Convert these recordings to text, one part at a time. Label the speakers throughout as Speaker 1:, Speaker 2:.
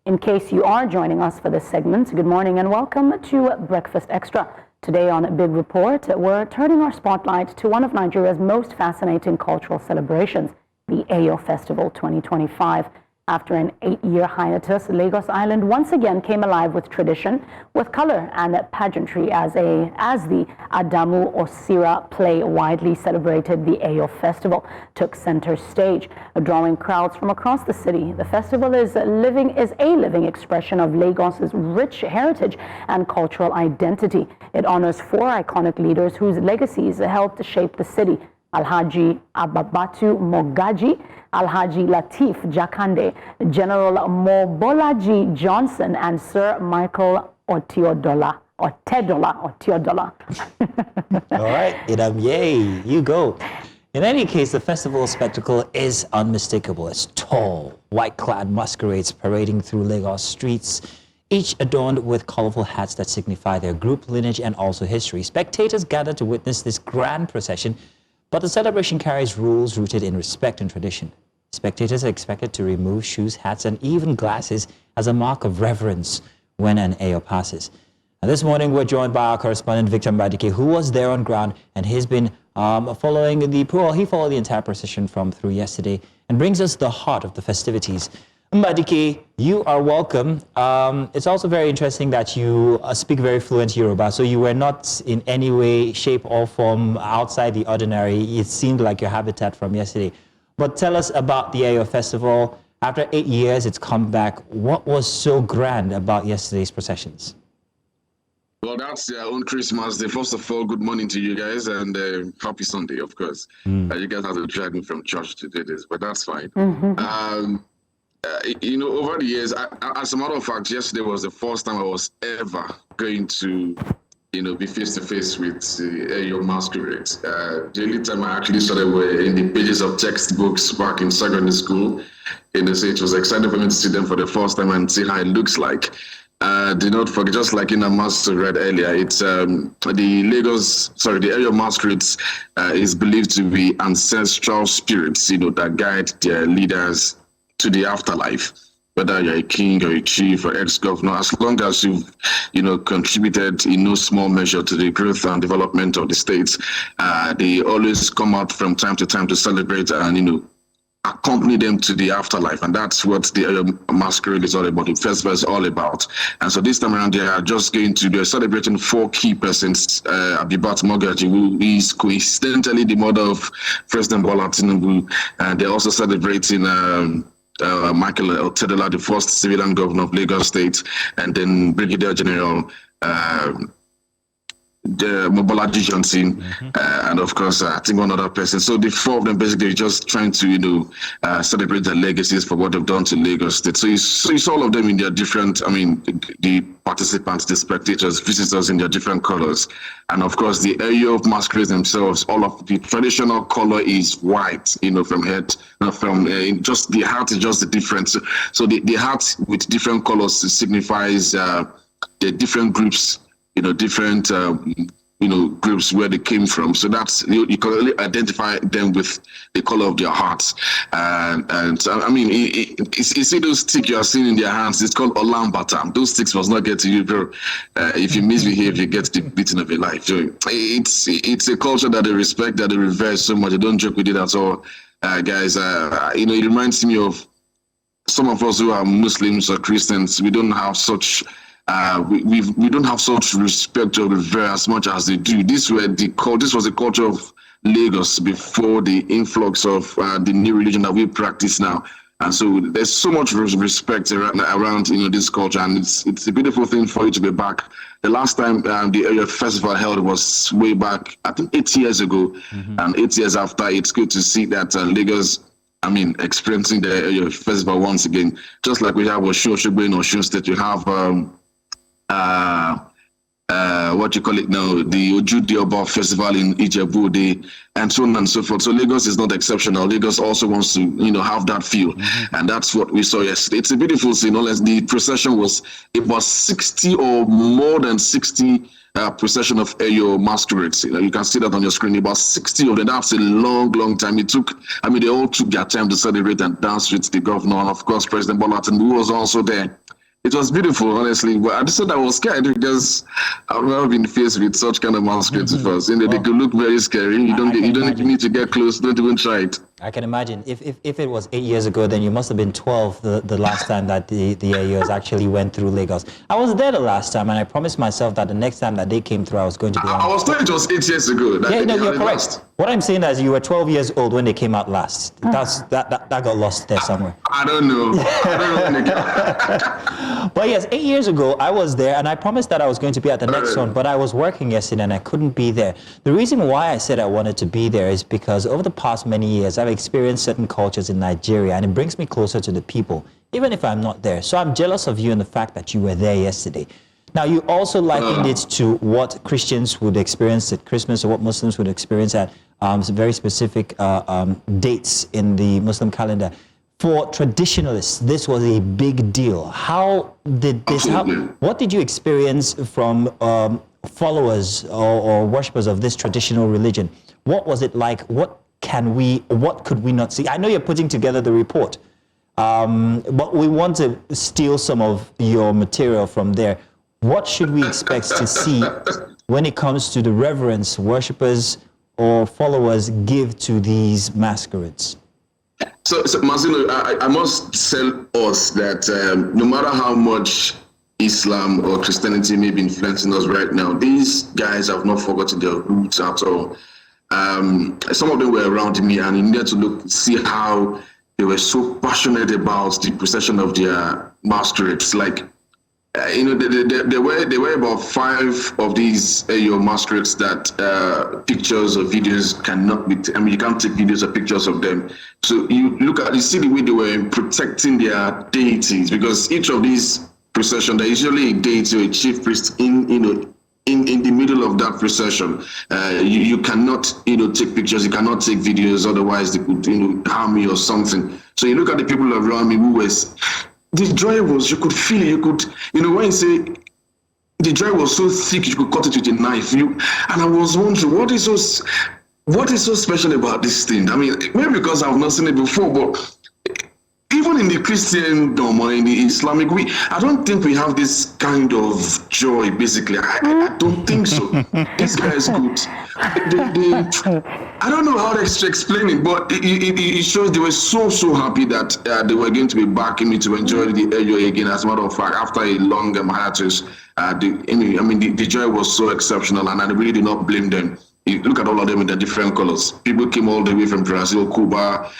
Speaker 1: In case you are joining us for this segment, good morning and welcome to Breakfast Extra. Today on Big Report, we're turning our spotlight to one of Nigeria's most fascinating cultural celebrations, the Eyo Festival 2025. After an 8-year hiatus, Lagos Island once again came alive with tradition, with color and pageantry as the Adamu Orisa play widely celebrated. The Eyo Festival took center stage, drawing crowds from across the city. The festival is a living expression of Lagos's rich heritage and cultural identity. It honors 4 iconic leaders whose legacies helped shape the city: Alhaja Abibatu Mogaji, Alhaji Lateef Jakande, General Mobolaji Johnson, and Sir Michael Otedola.
Speaker 2: All right, Idam, yay, you go. In any case, the festival spectacle is unmistakable. It's tall, white-clad masquerades parading through Lagos streets, each adorned with colorful hats that signify their group, lineage, and also history. Spectators gather to witness this grand procession, but the celebration carries rules rooted in respect and tradition. Spectators are expected to remove shoes, hats, and even glasses as a mark of reverence when an Eyo passes. And this morning, we're joined by our correspondent, Victor Mbadike, who was there on ground and he's been following he followed the entire procession through yesterday and brings us the heart of the festivities. Mbadike, you are welcome. It's also very interesting that you speak very fluent Yoruba, so you were not in any way, shape, or form outside the ordinary. It seemed like your habitat from yesterday. But tell us about the Eyo Festival. After 8 years, it's come back. What was so grand about yesterday's processions?
Speaker 3: Well, that's their own Christmas Day. First of all, good morning to you guys, and happy Sunday, of course. You guys have to drag me from church to do this, but that's fine. Over the years, as a matter of fact, yesterday was the first time I was ever going to, be face-to-face with Eyo masquerades. The only time I actually started were in the pages of textbooks back in secondary school. So it was exciting for me to see them for the first time and see how it looks like. Do not forget, just like in a masquerade earlier, it's the Eyo masquerades is believed to be ancestral spirits, that guide their leaders to the afterlife, whether you're a king or a chief or ex-governor, as long as you've, contributed in no small measure to the growth and development of the states, they always come out from time to time to celebrate and, accompany them to the afterlife. And that's what the Eyo masquerade is all about. The festival is all about. And so this time around, they're celebrating 4 key persons. Abibatu Mogaji, who is coincidentally the mother of President Bola Tinubu. And they're also celebrating Michael Otedola, the first civilian governor of Lagos State, and then Brigadier General Mobolaji Johnson, and of course, I think one other person. So the 4 of them basically just trying to, celebrate their legacies for what they've done to Lagos State. So it's all of them in their different, the participants, the spectators, visitors in their different colors. And of course, the Eyo masquerades themselves, all of the traditional color is white, from head, just the hat is just the difference. So the hat with different colors signifies the different groups, different, groups where they came from. So that's, you can only identify them with the color of their hearts. You see those sticks you are seeing in their hands, it's called Olambatam. Those sticks must not get to you, bro. If you misbehave, you get the beating of your life. So it's a culture that they respect, that they revere so much. They don't joke with it at all. Guys, it reminds me of some of us who are Muslims or Christians. We don't have such we don't have such respect or revere as much as they do. This was the culture of Lagos before the influx of the new religion that we practice now. And so there's so much respect around this culture, and it's a beautiful thing for you to be back. The last time the Eyo Festival held was way back, I think 8 years ago, and 8 years after, it's good to see that Lagos, experiencing the Eyo Festival once again. Just like we have Osun in Osun State, you have what you call it now, the Ojude Festival in Ijebu, and so on and so forth. So Lagos is not exceptional. Lagos also wants to, have that feel, and that's what we saw yesterday. It's a beautiful scene. The procession was about 60 or more than 60 procession of Eyo masquerades. You can see that on your screen. About 60 of them. That's a long, long time. It took. They all took their time to celebrate and dance with the governor, and of course President Bola Tinubu was also there. it was beautiful, honestly. But I just thought I was scared because I've never been faced with such kind of masquerades before. You know, they could look very scary. You don't need to get close. Don't even try it.
Speaker 2: I can imagine. If it was 8 years ago, then you must have been 12 the last time that the Eyos actually went through Lagos. I was there the last time, and I promised myself that the next time that they came through, I was going to be
Speaker 3: I was told it was 8 years ago.
Speaker 2: Yeah, no, you're correct. What I'm saying is you were 12 years old when they came out last. That got lost there somewhere.
Speaker 3: I don't know. I don't know when they came.
Speaker 2: But yes, 8 years ago, I was there, and I promised that I was going to be at the next one, but I was working yesterday, and I couldn't be there. The reason why I said I wanted to be there is because over the past many years, I've experienced certain cultures in Nigeria, and it brings me closer to the people, even if I'm not there. So I'm jealous of you and the fact that you were there yesterday. Now, you also likened it to what Christians would experience at Christmas or what Muslims would experience at very specific dates in the Muslim calendar. For traditionalists, this was a big deal. How did this, what did you experience from followers or worshippers of this traditional religion? What was it like? What could we not see? I know you're putting together the report, but we want to steal some of your material from there. What should we expect to see when it comes to the reverence worshippers or followers give to these masquerades?
Speaker 3: So Marcelo, I must tell us that no matter how much Islam or Christianity may be influencing us right now, these guys have not forgotten their roots at all. Some of them were around me, and you needed to see how they were so passionate about the procession of their masquerades. Like, there were about 5 of these Eyo masquerades that pictures or videos cannot be. You can't take videos or pictures of them. So you see the way they were protecting their deities, because each of these procession, there is usually a deity or a chief priest in the middle of that procession. You cannot take pictures, you cannot take videos, otherwise they could harm you or something. So you look at the people around me who was, the joy was, you could feel it, you could, when you say the joy was so thick you could cut it with a knife. And I was wondering, what is so special about this thing? I mean, maybe because I've not seen it before, but even in the Christendom or in the Islamic, I don't think we have this kind of joy, basically. I don't think so. These guys could. I don't know how to explain it, but it shows they were so happy that they were going to be back in me to enjoy the Eyo again. As a matter of fact, after a long hiatus, the joy was so exceptional, and I really do not blame them. You look at all of them in the different colors. People came all the way from Brazil, Cuba.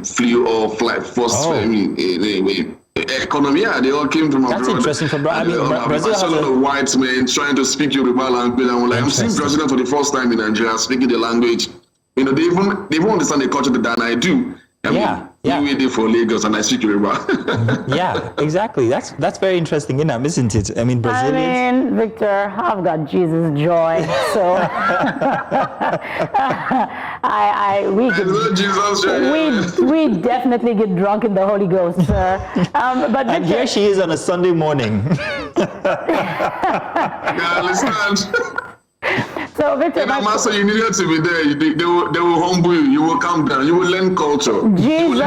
Speaker 3: Flew all flight first. Economy, they all came from abroad.
Speaker 2: That's interesting for Brazil. Brazil
Speaker 3: has a lot of white men trying to speak Yoruba language. I'm seeing Brazilians for the first time in Nigeria speaking the language. They even understand the culture than I do. We waited for Lagos and I speak Yoruba.
Speaker 2: Yeah, exactly. That's very interesting, isn't it? Brazilians.
Speaker 1: Victor, I've got Jesus joy, so we definitely get drunk in the Holy Ghost, sir. But Victor,
Speaker 2: and here she is on a Sunday morning.
Speaker 3: I understand.
Speaker 1: So Victor,
Speaker 3: Master, you needed to be there. They will humble you. You will calm down. You will learn culture.
Speaker 1: Jesus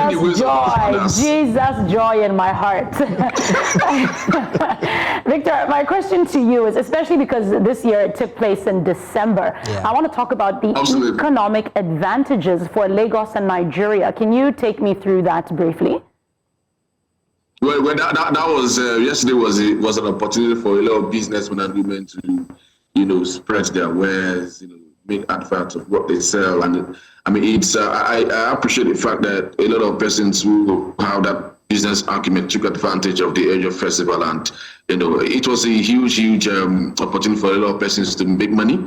Speaker 1: joy in my heart. Victor, my question to you is, especially because this year it took place in December, I want to talk about the economic advantages for Lagos and Nigeria. Can you take me through that briefly?
Speaker 3: Well, that was yesterday was an opportunity for a lot of businessmen and women to spread their wares, make adverts of what they sell. And it's I appreciate the fact that a lot of persons who have that business acumen took advantage of the Eyo Festival, and it was a huge opportunity for a lot of persons to make money.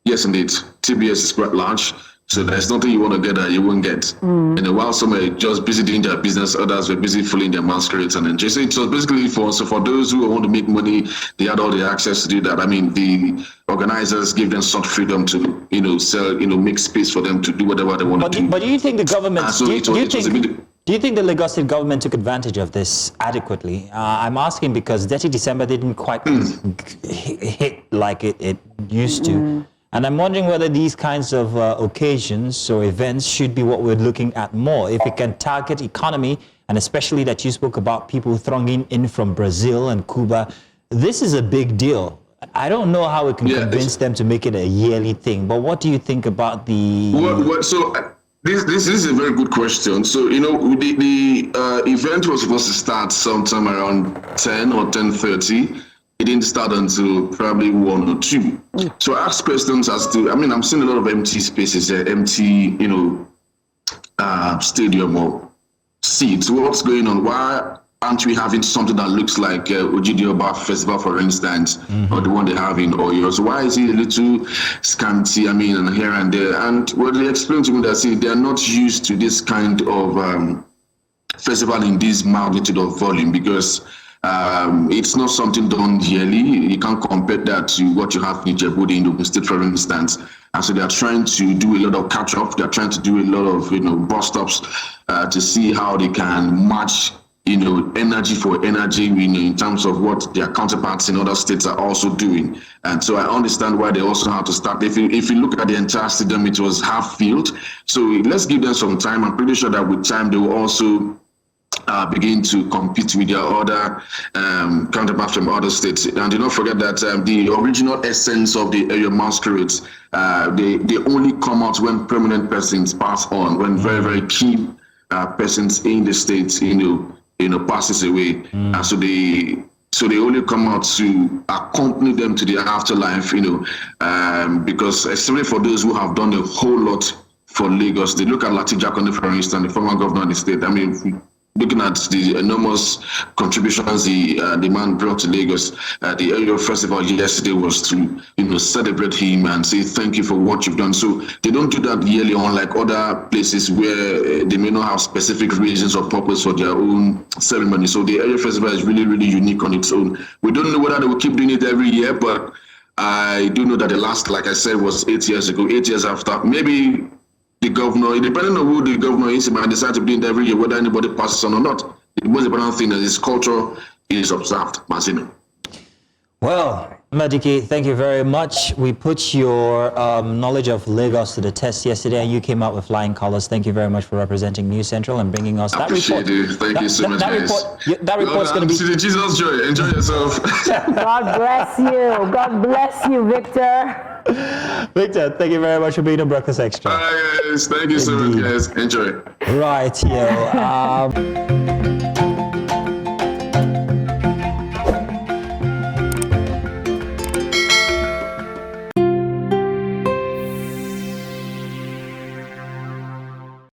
Speaker 3: Yes, indeed, TBS is quite large, so there's nothing you want to get that you won't get. While some are just busy doing their business, others were busy filling their masquerades and enjoy. So it was basically for those who want to make money, they had all the access to do that. The organizers give them such freedom to sell, make space for them to do whatever they want to do.
Speaker 2: But do you think the government? Do you think the Lagos State government took advantage of this adequately? I'm asking because Dirty December didn't quite hit like it used to. And I'm wondering whether these kinds of occasions or events should be what we're looking at more. If it can target economy and especially that you spoke about people thronging in from Brazil and Cuba. This is a big deal. I don't know how we can convince them to make it a yearly thing, but what do you think about the...
Speaker 3: This is a very good question. So, the event was supposed to start sometime around 10 or 10:30. It didn't start until probably 1 or 2. So I asked questions as to, I'm seeing a lot of empty spaces, empty, stadium or seats. What's going on? Why aren't we having something that looks like Ojidioba Festival, for instance, or the one they have in Oyo? So why is it a little scanty, and here and there? And what they explained to me, they are not used to this kind of festival in this magnitude of volume, because it's not something done yearly. You can't compare that to what you have in Djibouti, in the state, for instance. And so they are trying to do a lot of catch-up. They are trying to do a lot of, bus-stops to see how they can match, energy for energy, in terms of what their counterparts in other states are also doing. And so I understand why they also have to start. If you look at the entire stadium, it was half-filled. So let's give them some time. I'm pretty sure that with time, they will also begin to compete with their other counterparts from other states. And do not forget that the original essence of the Eyo masquerades, they only come out when prominent persons pass on, when very, very key persons in the states, passes away. And so they only come out to accompany them to their afterlife, because especially for those who have done a whole lot for Lagos. They look at Lateef Jakande, for instance, the former governor of the state. Looking at the enormous contributions the man brought to Lagos, the Eyo Festival yesterday was to celebrate him and say thank you for what you've done. So they don't do that yearly, unlike other places where they may not have specific reasons or purpose for their own ceremony. So the Eyo Festival is really, really unique on its own. We don't know whether they will keep doing it every year, but I do know that the last, like I said, was 8 years ago. 8 years after, maybe the governor, depending on who the governor is, he might decide to do it every year, whether anybody passes on or not. The most important thing is his culture is observed, Masino.
Speaker 2: Well, Mbadike, thank you very much. We put your knowledge of Lagos to the test yesterday, and you came out with flying colors. Thank you very much for representing News Central and bringing us that report.
Speaker 3: Thank you so much, guys.
Speaker 2: That report's going to be...
Speaker 3: Jesus joy. Enjoy yourself.
Speaker 1: God bless you. God bless you, Victor.
Speaker 2: Victor, thank you very much for being on Breakfast Extra.
Speaker 3: Guys, thank you so much, guys. Enjoy.
Speaker 2: Right, yeah.